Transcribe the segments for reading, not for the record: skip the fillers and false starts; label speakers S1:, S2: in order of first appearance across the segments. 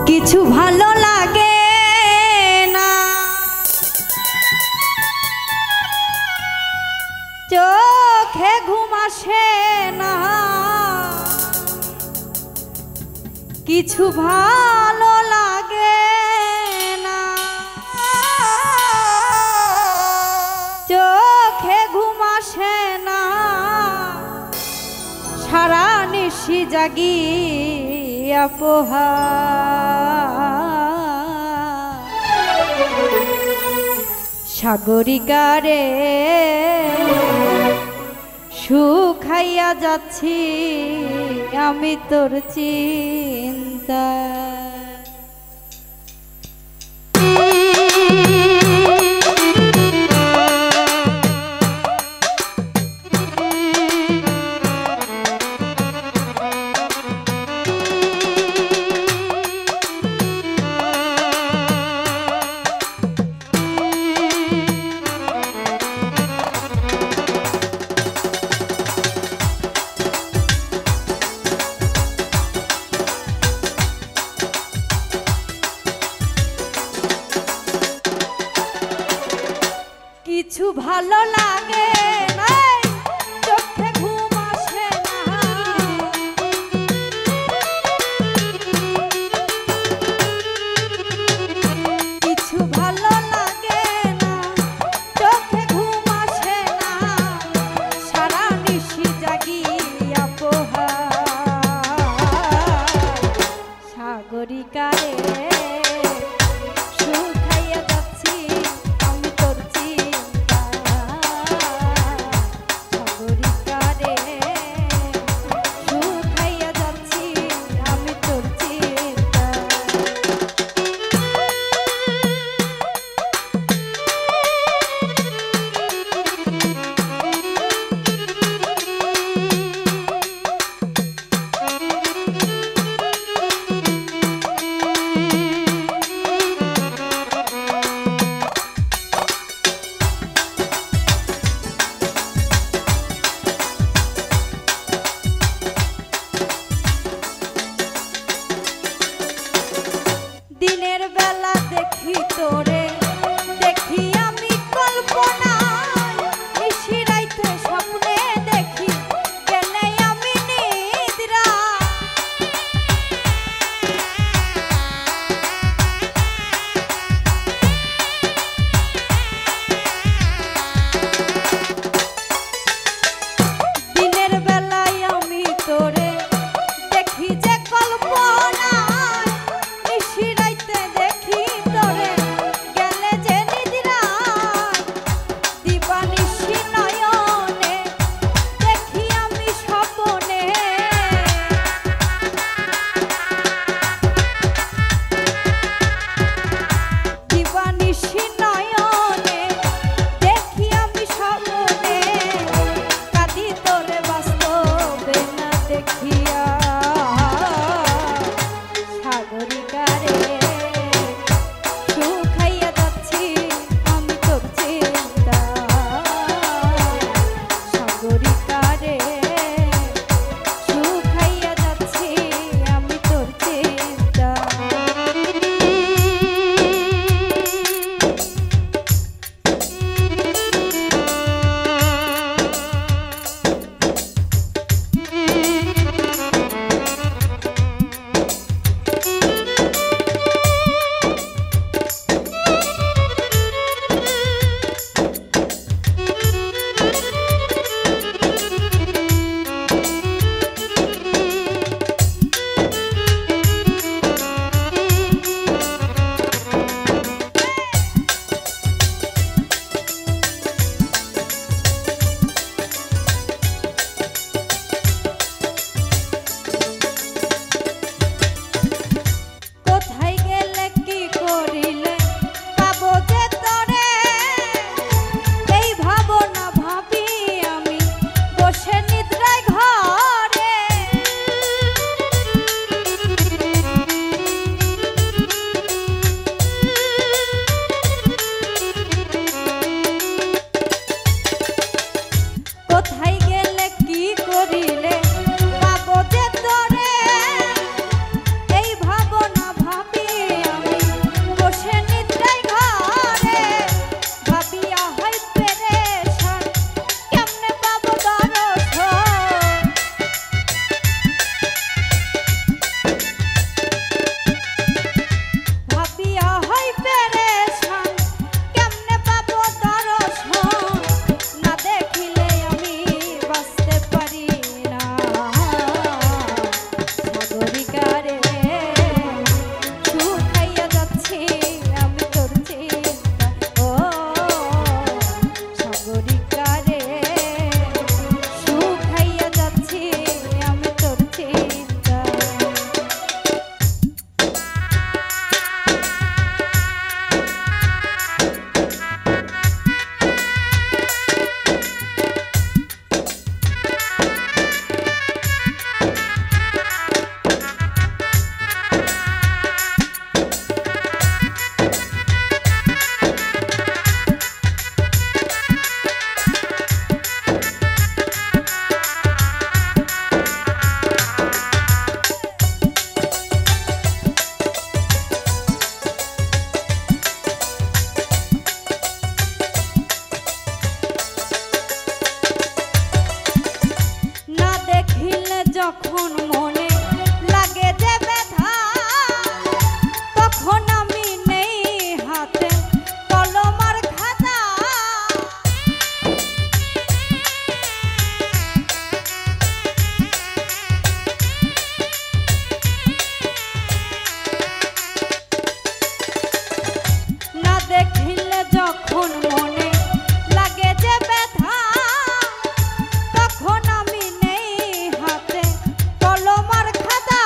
S1: কিছু ভালো লাগে না, চোখে ঘুম আসে না, কিছু ভালো লাগে না, চোখে ঘুম আসে না, সারা নিশি জাগিয়া পোহা সাগরিকারে শুকাইয়া যাচ্ছি আমি তোর চিন্তা। কিছু ভালো লাগে না, চোখে ঘুম আসে না, কিছু ভালো লাগে না, চোখে ঘুম আসে না, সারা নিশি জাগিয়া পোহা সাগরিকারে শুকাইয়া যাচ্ছি আমি তোর চিন্তা। যখন মনে লাগে যে ব্যথা, তখন আমি নেই হাতে কলম আর খাতা। না দেখিলে যখন মনে লাগে যে ব্যথা, তখন আমি নেই হাতে কলম আর খাতা।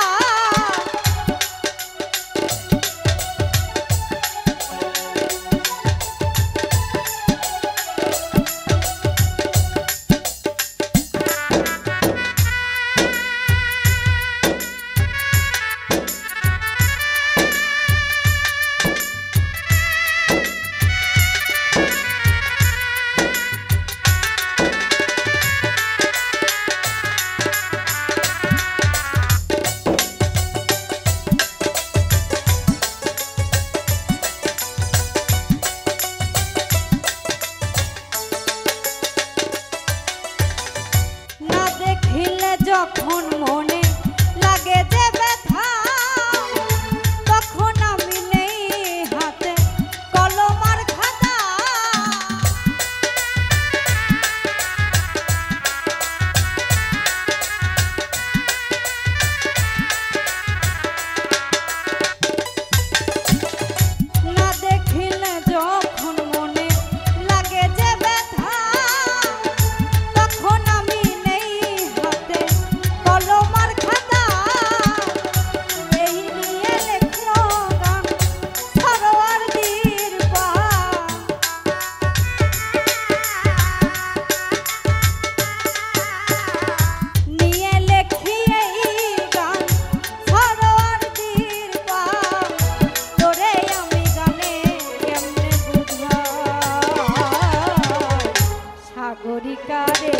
S1: যখন মনে লাগে যে ব্যথা, তখন আমি নেই হাতে কলম আর খাতা। না দেখিলে যখন মনে লাগে যে ব্যথা, তখন আমি নেই হাতে কলম আর খাতা। এই নিয়ে লেখলো গান সরোয়ারদীর পার। নিয়ে লেখি এই গান সরোয়ারদীর পার। তোরে আমি গানে কেমনে বুঝাই সাগরিকা রে।